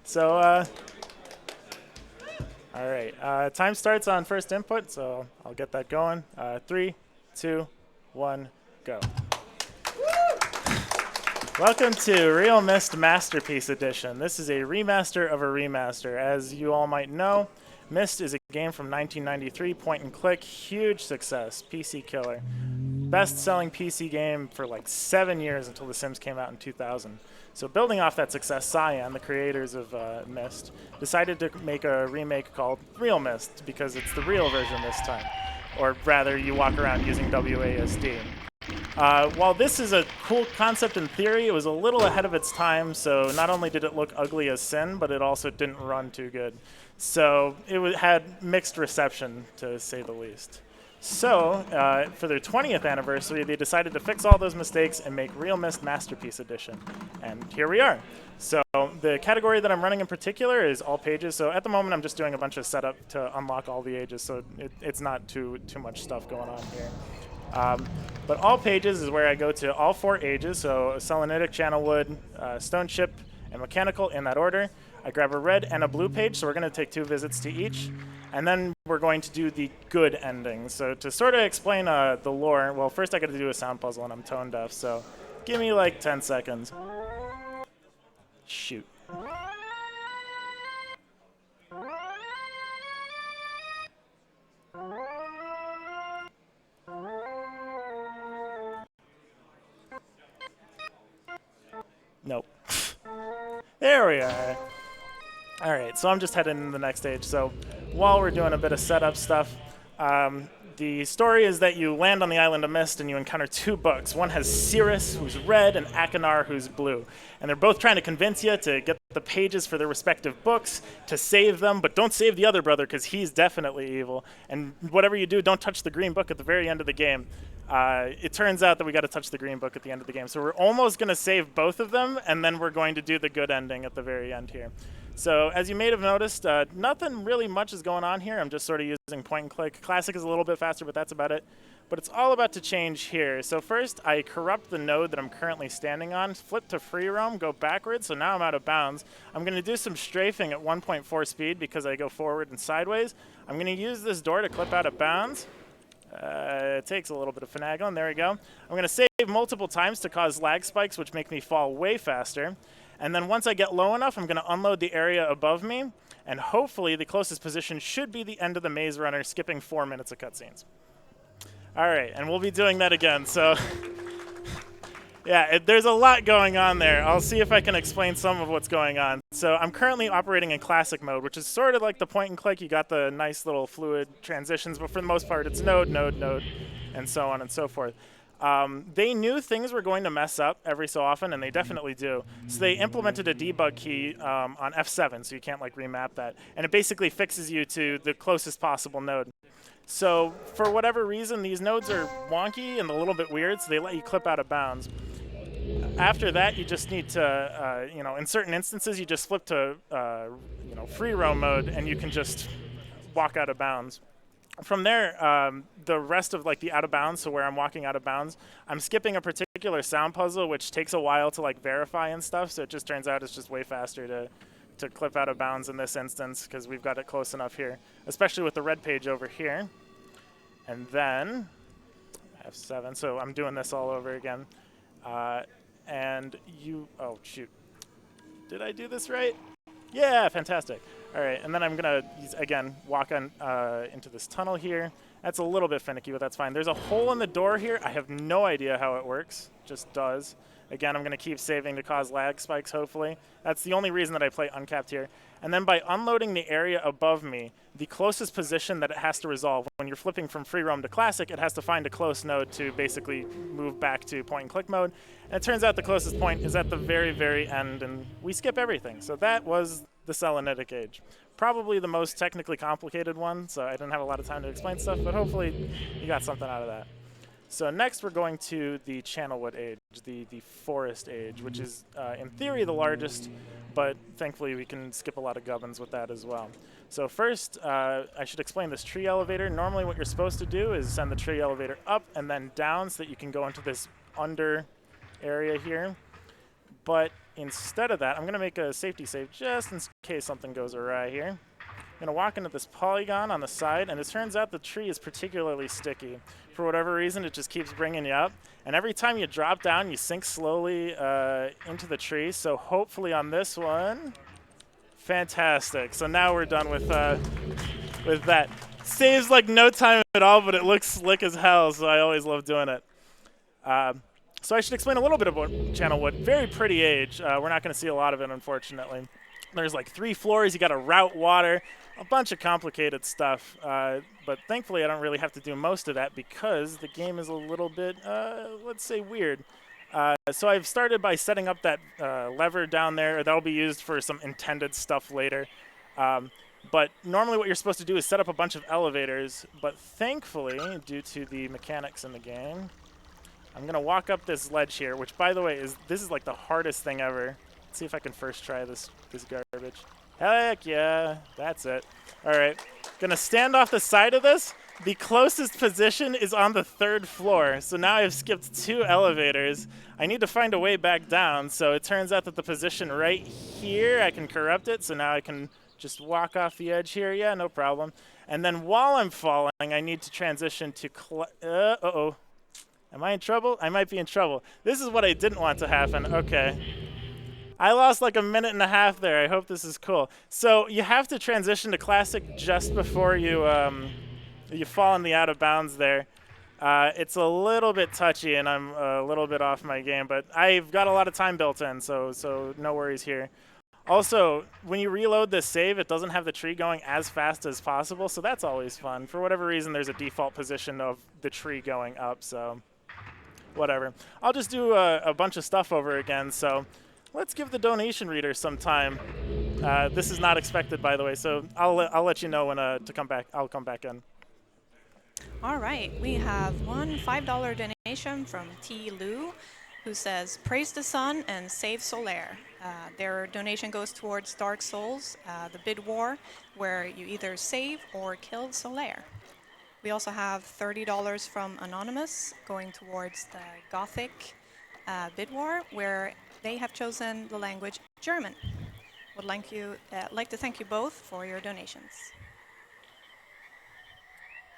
So, all right. Time starts on first input, so I'll get that going. 3, 2, 1, go. Welcome to realMyst Masterpiece Edition. This is a remaster of a remaster. As you all might know, Myst is a game from 1993, point and click, huge success, PC killer. Best-selling PC game for like 7 years until The Sims came out in 2000. So building off that success, Cyan, the creators of Myst, decided to make a remake called realMyst because it's the real version this time. Or rather, you walk around using WASD. While this is a cool concept in theory, it was a little ahead of its time, so not only did it look ugly as sin, but it also didn't run too good. So it had mixed reception, to say the least. So, for their 20th anniversary, they decided to fix all those mistakes and make realMyst Masterpiece Edition. And here we are. So the category that I'm running in particular is all pages. So at the moment, I'm just doing a bunch of setup to unlock all the ages, so it's not too much stuff going on here. But all pages is where I go to all 4 ages, so Selenitic, Channelwood, Stone Ship, and Mechanical in that order. I grab a red and a blue page, so we're going to take 2 visits to each. And then we're going to do the good ending. So to sort of explain the lore, well, first I got to do a sound puzzle, and I'm tone deaf, so give me like 10 seconds. Shoot. Nope. There we are. All right, so I'm just heading into the next stage. So while we're doing a bit of setup stuff, the story is that you land on the island of Myst and you encounter 2 books. One has Cirrus, who's red, and Akinar, who's blue. And they're both trying to convince you to get the pages for their respective books, to save them, but don't save the other brother because he's definitely evil. And whatever you do, don't touch the green book at the very end of the game. It turns out that we got to touch the green book at the end of the game. So we're almost going to save both of them, and then we're going to do the good ending at the very end here. So as you may have noticed, nothing really much is going on here. I'm just sort of using point and click. Classic is a little bit faster, but that's about it. But it's all about to change here. So first, I corrupt the node that I'm currently standing on, flip to free roam, go backwards, so now I'm out of bounds. I'm going to do some strafing at 1.4 speed because I go forward and sideways. I'm going to use this door to clip out of bounds. It takes a little bit of finagling. There we go. I'm going to save multiple times to cause lag spikes, which make me fall way faster. And then once I get low enough, I'm going to unload the area above me. And hopefully, the closest position should be the end of the maze runner, skipping 4 minutes of cutscenes. All right, and we'll be doing that again. So yeah, there's a lot going on there. I'll see if I can explain some of what's going on. So I'm currently operating in classic mode, which is sort of like the point and click. You got the nice little fluid transitions, but for the most part, it's node, node, node, and so on and so forth. They knew things were going to mess up every so often, and they definitely do. So they implemented a debug key on F7, so you can't like remap that. And it basically fixes you to the closest possible node. So for whatever reason, these nodes are wonky and a little bit weird, so they let you clip out of bounds. After that, you just need to, in certain instances, you just flip to, free roam mode, and you can just walk out of bounds. From there, the rest of like the out of bounds, so where I'm walking out of bounds, I'm skipping a particular sound puzzle, which takes a while to like verify and stuff. So it just turns out it's just way faster to clip out of bounds in this instance because we've got it close enough here, especially with the red page over here. And then F7. So I'm doing this all over again. And oh shoot, did I do this right? Yeah, fantastic. All right, and then I'm gonna, again, walk on into this tunnel here. That's a little bit finicky, but that's fine. There's a hole in the door here. I have no idea how it works, just does. Again, I'm gonna keep saving to cause lag spikes, hopefully. That's the only reason that I play uncapped here. And then by unloading the area above me, the closest position that it has to resolve, when you're flipping from free roam to classic, it has to find a close node to basically move back to point and click mode. And it turns out the closest point is at the very, very end, and we skip everything. So that was the Selenitic age. Probably the most technically complicated one, so I didn't have a lot of time to explain stuff, but hopefully you got something out of that. So next we're going to the Channelwood age, the forest age, which is in theory the largest, but thankfully we can skip a lot of gubbins with that as well. So first, I should explain this tree elevator. Normally what you're supposed to do is send the tree elevator up and then down so that you can go into this under area here. But instead of that, I'm going to make a safety save just in case something goes awry here. I'm going to walk into this polygon on the side, and it turns out the tree is particularly sticky. For whatever reason, it just keeps bringing you up. And every time you drop down, you sink slowly into the tree. So hopefully on this one, fantastic. So now we're done with that. Saves like no time at all, but it looks slick as hell, so I always love doing it. So I should explain a little bit about Channelwood. Very pretty age. We're not going to see a lot of it, unfortunately. There's like 3 floors. You got to route water, a bunch of complicated stuff. But thankfully, I don't really have to do most of that because the game is a little bit, let's say, weird. So I've started by setting up that lever down there. That'll be used for some intended stuff later. But normally what you're supposed to do is set up a bunch of elevators. But thankfully, due to the mechanics in the game, I'm going to walk up this ledge here, which, by the way, this is like the hardest thing ever. Let's see if I can first try this garbage. Heck yeah, that's it. All right, going to stand off the side of this. The closest position is on the 3rd floor, so now I've skipped 2 elevators. I need to find a way back down, so it turns out that the position right here, I can corrupt it, so now I can just walk off the edge here. Yeah, no problem. And then while I'm falling, I need to transition to uh-oh. Am I in trouble? I might be in trouble. This is what I didn't want to happen. Okay. I lost like a minute and a half there. I hope this is cool. So you have to transition to classic just before you fall in the out of bounds there. It's a little bit touchy, and I'm a little bit off my game, but I've got a lot of time built in, so no worries here. Also, when you reload this save, it doesn't have the tree going as fast as possible, so that's always fun. For whatever reason, there's a default position of the tree going up, so whatever. I'll just do a bunch of stuff over again, so let's give the donation reader some time. This is not expected, by the way, so I'll let you know when to come back. I'll come back in. All right, we have one $5 donation from T. Lou, who says, "Praise the sun and save Solaire." Their donation goes towards Dark Souls, the bid war, where you either save or kill Solaire. We also have $30 from Anonymous going towards the Gothic bid war, where they have chosen the language German. Would like to thank you both for your donations.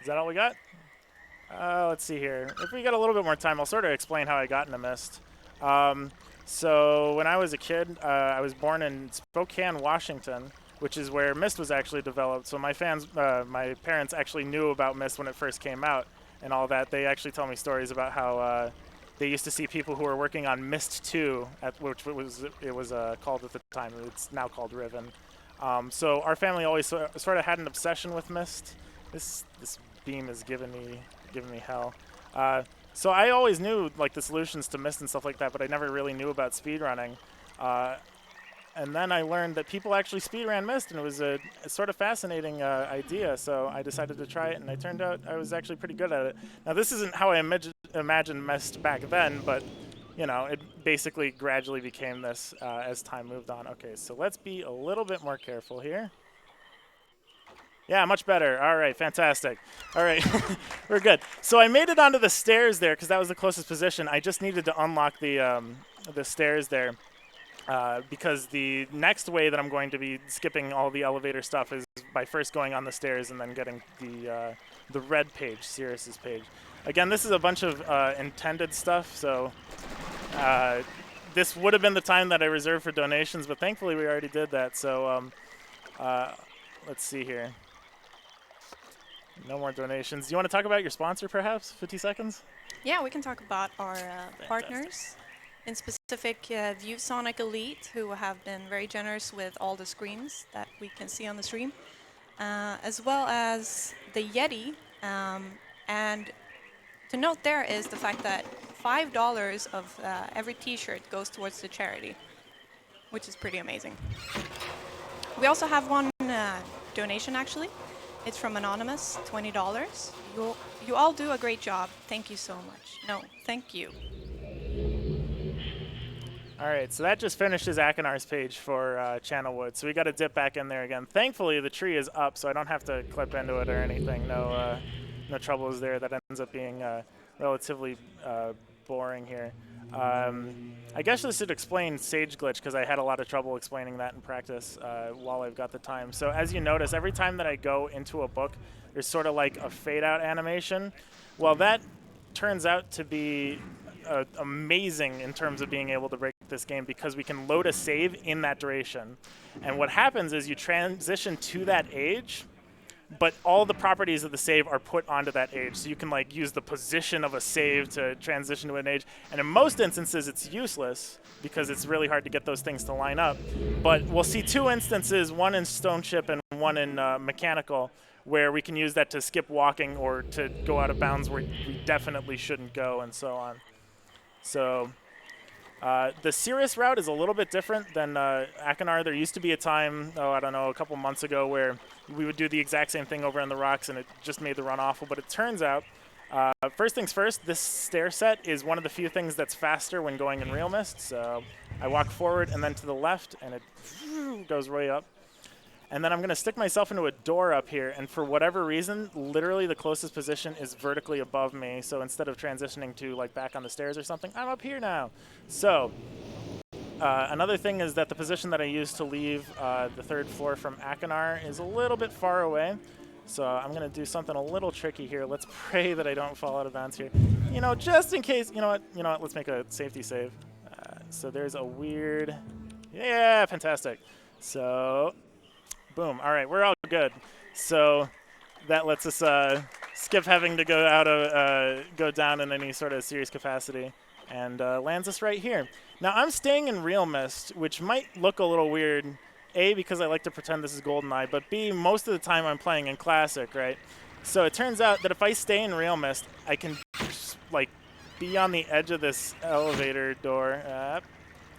Is that all we got? Let's see here. If we got a little bit more time, I'll sort of explain how I got into Myst. So when I was a kid, I was born in Spokane, Washington, which is where Myst was actually developed. So my parents actually knew about Myst when it first came out and all that. They actually tell me stories about how they used to see people who were working on Myst 2, which it was called at the time. It's now called Riven. So our family always sort of had an obsession with Myst. This beam is giving me hell. So I always knew like the solutions to Myst and stuff like that, but I never really knew about speedrunning. And then I learned that people actually speedran Myst, and it was a sort of fascinating idea. So I decided to try it, and it turned out I was actually pretty good at it. Now this isn't how I imagined Myst back then, but you know, it basically gradually became this as time moved on. Okay, so let's be a little bit more careful here. Yeah, much better. All right, fantastic. All right, we're good. So I made it onto the stairs there because that was the closest position. I just needed to unlock the stairs there because the next way that I'm going to be skipping all the elevator stuff is by first going on the stairs and then getting the red page, Sirius's page. Again, this is a bunch of intended stuff, so this would have been the time that I reserved for donations, but thankfully we already did that. So let's see here. No more donations. Do you want to talk about your sponsor, perhaps? 50 seconds? Yeah, we can talk about our partners. In specific, ViewSonic Elite, who have been very generous with all the screens that we can see on the stream, as well as the Yeti. And to note there is the fact that $5 of every T-shirt goes towards the charity, which is pretty amazing. We also have one donation, actually. It's from Anonymous, $20. You all do a great job. Thank you so much. No, thank you. All right, so that just finishes Akinar's page for Channelwood. So we got to dip back in there again. Thankfully, the tree is up, so I don't have to clip into it or anything. No troubles there. That ends up being relatively boring here. I guess this should explain Sage Glitch because I had a lot of trouble explaining that in practice while I've got the time. So as you notice, every time that I go into a book, there's sort of like a fade out animation. Well, that turns out to be amazing in terms of being able to break this game because we can load a save in that duration. And what happens is you transition to that age, but all the properties of the save are put onto that age. So you can like use the position of a save to transition to an age. And in most instances, it's useless because it's really hard to get those things to line up. But we'll see two instances, one in Stone Ship and one in Mechanical, where we can use that to skip walking or to go out of bounds where we definitely shouldn't go and so on. So the Cirrus route is a little bit different than Akinar. There used to be a time, I don't know, a couple months ago where we would do the exact same thing over on the rocks and it just made the run awful. But it turns out, first things first, this stair set is one of the few things that's faster when going in realMyst. So I walk forward and then to the left and it goes way up. And then I'm going to stick myself into a door up here, and for whatever reason, literally the closest position is vertically above me. So instead of transitioning to like back on the stairs or something, I'm up here now. So another thing is that the position that I used to leave the third floor from Akinar is a little bit far away. So I'm going to do something a little tricky here. Let's pray that I don't fall out of bounds here. You know, just in case, you know what, let's make a safety save. So there's a weird, yeah, fantastic. So boom. All right, we're all good. So that lets us skip having to go down in any sort of serious capacity, and lands us right here. Now I'm staying in realMyst, which might look a little weird. A, because I like to pretend this is GoldenEye, but B, most of the time I'm playing in Classic, right? So it turns out that if I stay in realMyst, I can like be on the edge of this elevator door.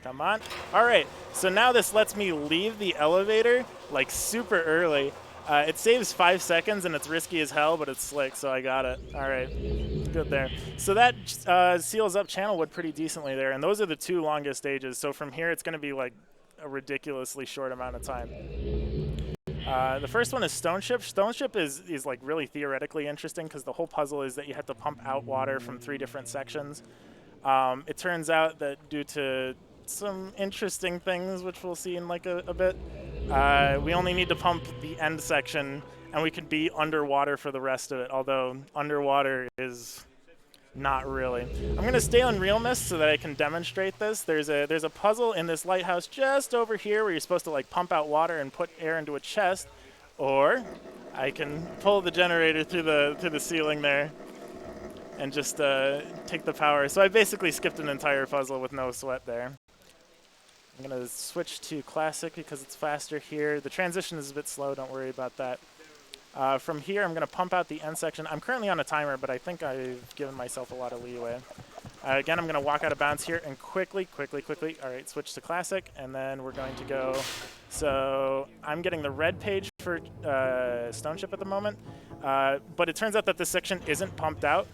Come on. All right, so now this lets me leave the elevator like super early. It saves 5 seconds and it's risky as hell, but it's slick, so I got it. All right, good there. So that seals up Channelwood pretty decently there, and those are the two longest stages. So from here, it's gonna be like a ridiculously short amount of time. The first one is Stone Ship. Stone Ship is like really theoretically interesting because the whole puzzle is that you have to pump out water from 3 different sections. It turns out that due to some interesting things, which we'll see in like a bit, we only need to pump the end section, and we could be underwater for the rest of it, although underwater is not really. I'm going to stay on realMyst so that I can demonstrate this. There's a puzzle in this lighthouse just over here where you're supposed to like pump out water and put air into a chest, or I can pull the generator through the ceiling there and just take the power. So I basically skipped an entire puzzle with no sweat there. I'm going to switch to Classic because it's faster here. The transition is a bit slow, don't worry about that. From here, I'm going to pump out the end section. I'm currently on a timer, but I think I've given myself a lot of leeway. Again, I'm going to walk out of bounds here and quickly. All right, switch to Classic, and then we're going to go. So I'm getting the red page for Stone Ship at the moment, but it turns out that this section isn't pumped out.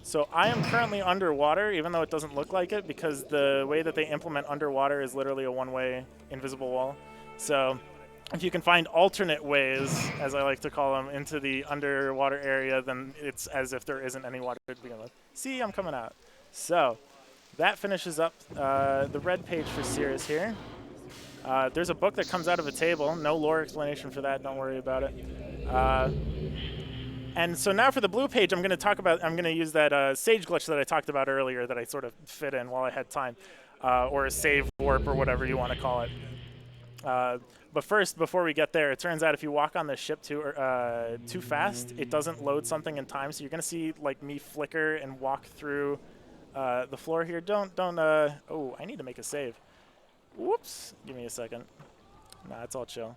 So I am currently underwater, even though it doesn't look like it, because the way that they implement underwater is literally a one-way invisible wall. So if you can find alternate ways, as I like to call them, into the underwater area, then it's as if there isn't any water to begin with. See, I'm coming out. So that finishes up the red page for Cirrus here. There's a book that comes out of a table. No lore explanation for that. Don't worry about it. And so now for the blue page, I'm going to use that Sage glitch that I talked about earlier that I sort of fit in while I had time, or a save warp or whatever you want to call it. But first, before we get there, it turns out if you walk on the ship too fast, it doesn't load something in time. So you're going to see like me flicker and walk through the floor here. Oh, I need to make a save. Whoops. Give me a second. Nah, it's all chill.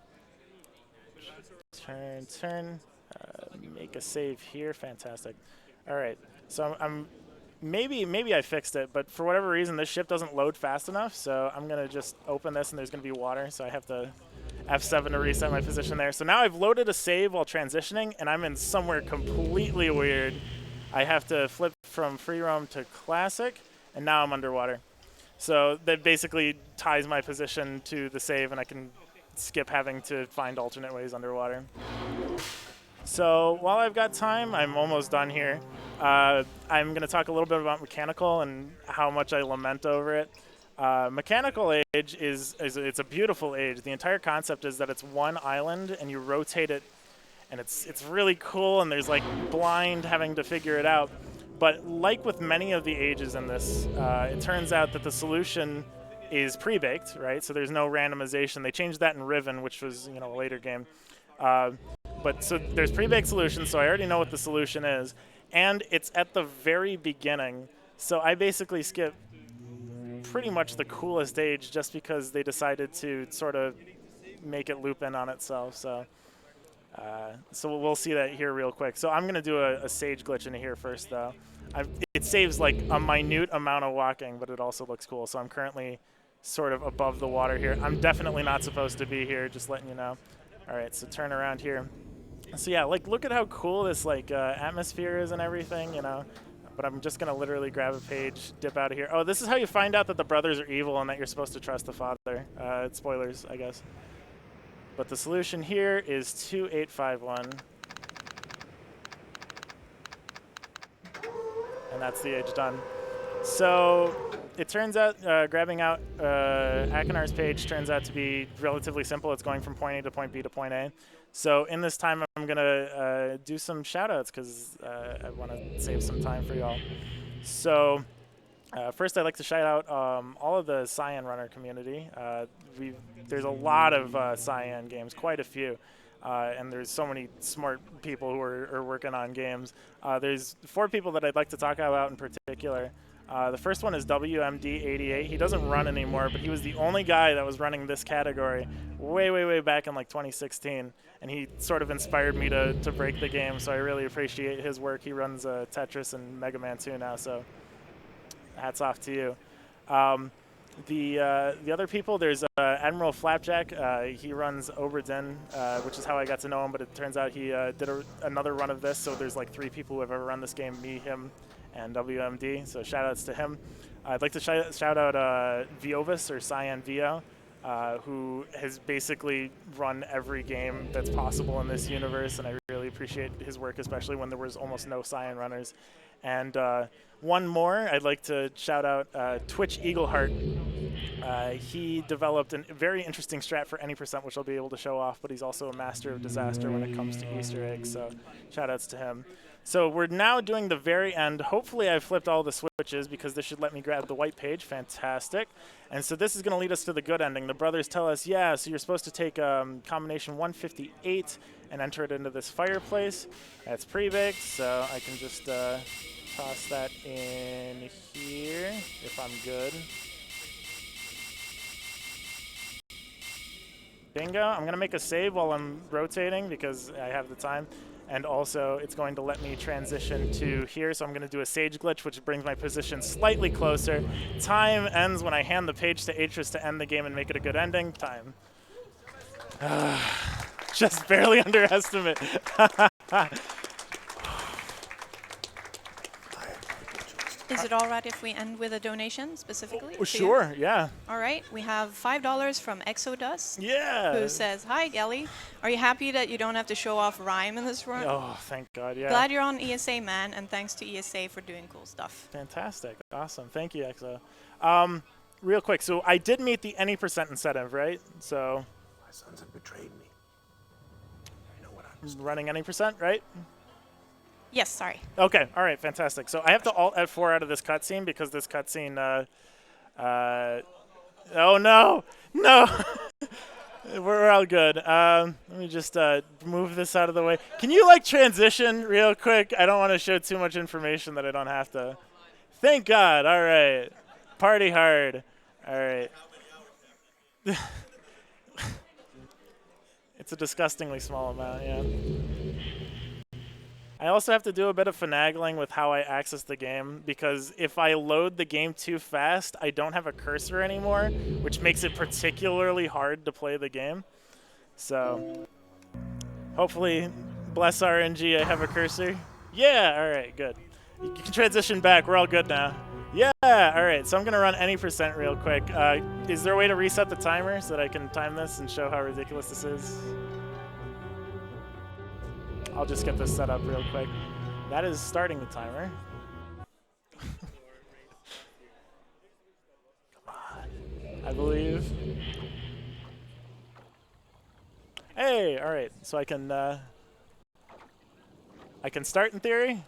Turn. Make a save here. Fantastic. All right. So I'm maybe I fixed it, but for whatever reason, this ship doesn't load fast enough. So I'm going to just open this, and there's going to be water. So I have to F7 to reset my position there. So now I've loaded a save while transitioning, and I'm in somewhere completely weird. I have to flip from free roam to classic, and now I'm underwater. So that basically ties my position to the save, and I can skip having to find alternate ways underwater. So while I've got time, I'm almost done here. I'm going to talk a little bit about mechanical and how much I lament over it. Mechanical age is it's a beautiful age. The entire concept is that it's one island and you rotate it, and it's really cool. And there's like blind having to figure it out. But like with many of the ages in this, it turns out that the solution is pre-baked, right? So there's no randomization. They changed that in Riven, which was a later game. But so there's pre-baked solutions, so I already know what the solution is, and it's at the very beginning. So I basically skip pretty much the coolest age just because they decided to sort of make it loop in on itself. So we'll see that here real quick. So I'm going to do a sage glitch into here first, though. It saves like a minute amount of walking, but it also looks cool. So I'm currently sort of above the water here. I'm definitely not supposed to be here, just letting you know. All right, so turn around here. So yeah, like look at how cool this like atmosphere is and everything, But I'm just gonna literally grab a page, dip out of here. Oh, this is how you find out that the brothers are evil and that you're supposed to trust the father. Spoilers, I guess. But the solution here is 2851. And that's the age done. So it turns out grabbing out Akinar's page turns out to be relatively simple. It's going from point A to point B to point A. So in this time, I'm going to do some shout-outs because I want to save some time for y'all. So first, I'd like to shout out all of the Cyan Runner community. There's a lot of Cyan games, quite a few. And there's so many smart people who are working on games. There's 4 people that I'd like to talk about in particular. The first one is WMD88. He doesn't run anymore, but he was the only guy that was running this category way back in like 2016. And he sort of inspired me to break the game, so I really appreciate his work. He runs Tetris and Mega Man 2 now, so hats off to you. The other people, there's Admiral Flapjack. He runs Oberdin, which is how I got to know him, but it turns out he did another run of this, so there's like 3 people who have ever run this game, me, him, and WMD, so shout-outs to him. I'd like to shout out Viovis, or Cyan Vio, who has basically run every game that's possible in this universe, and I really appreciate his work, especially when there was almost no Cyan runners. And one more, I'd like to shout out Twitch Eagleheart. He developed a very interesting strat for any percent, which I'll be able to show off, but he's also a master of disaster when it comes to Easter eggs, so shout outs to him. So we're now doing the very end. Hopefully I've flipped all the switches because this should let me grab the white page. Fantastic. And so this is going to lead us to the good ending. The brothers tell us, yeah, so you're supposed to take combination 158 and enter it into this fireplace. That's pre-baked, so I can just toss that in here if I'm good. Bingo. I'm going to make a save while I'm rotating because I have the time. And also, it's going to let me transition to here, so I'm going to do a sage glitch, which brings my position slightly closer. Time ends when I hand the page to Atris to end the game and make it a good ending. Time. Just barely underestimate. Is it all right if we end with a donation specifically? Oh, sure, yeah. All right, we have $5 from Exodus. Yeah. Who says, hi, Gelly. Are you happy that you don't have to show off rhyme in this run? Oh, thank God, yeah. Glad you're on ESA, man, and thanks to ESA for doing cool stuff. Fantastic. Awesome. Thank you, Exo. Real quick, so I did meet the any percent incentive, right? So my sons have betrayed me. I know what I'm running any percent, right? Yes, sorry. Okay, all right, fantastic. So I have to Alt F4 out of this cutscene because this cutscene, oh no, no. We're all good. Let me just move this out of the way. Can you like transition real quick? I don't want to show too much information that I don't have to. Thank God, all right. Party hard, all right. It's a disgustingly small amount, yeah. I also have to do a bit of finagling with how I access the game because if I load the game too fast, I don't have a cursor anymore, which makes it particularly hard to play the game. So hopefully, bless RNG, I have a cursor. Yeah, all right, good. You can transition back. We're all good now. Yeah, all right. So I'm going to run any percent real quick. Is there a way to reset the timer so that I can time this and show how ridiculous this is? I'll just get this set up real quick. That is starting the timer. I believe. Hey, all right. So I can start in theory.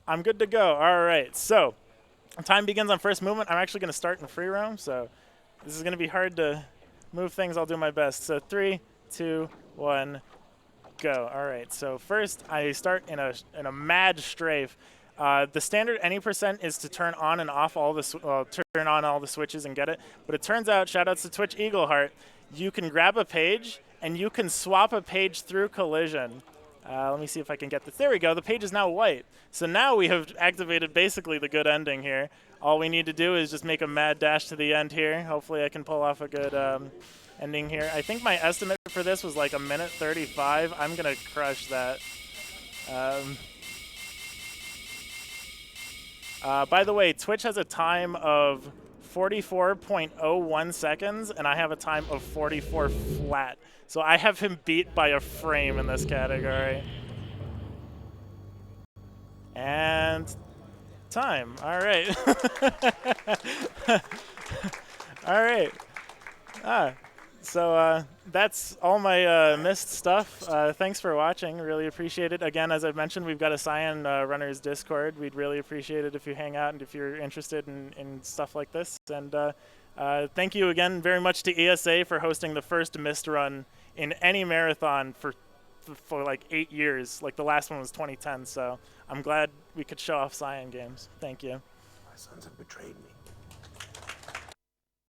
I'm good to go. All right. So time begins on first movement. I'm actually going to start in free roam. So this is going to be hard to move things. I'll do my best. So 3, 2, 1, go. All right. So first I start in a mad strafe. The standard any percent is to turn on and off all the turn on all the switches and get it. But it turns out, shoutouts to Twitch Eagleheart, you can grab a page and you can swap a page through collision. Let me see if I can get this. There we go. The page is now white. So now we have activated basically the good ending here. All we need to do is just make a mad dash to the end here. Hopefully I can pull off a good ending here. I think my estimate for this was like 1:35. I'm going to crush that. By the way, Twitch has a time of 44.01 seconds, and I have a time of 44 flat. So I have him beat by a frame in this category. And time. All right. All right. So that's all my Myst stuff. Thanks for watching. Really appreciate it. Again, as I've mentioned, we've got a Cyan Runners Discord. We'd really appreciate it if you hang out and if you're interested in stuff like this. And thank you again very much to ESA for hosting the first Myst run in any marathon for like 8 years. Like the last one was 2010. So I'm glad we could show off Cyan games. Thank you. My sons have betrayed me.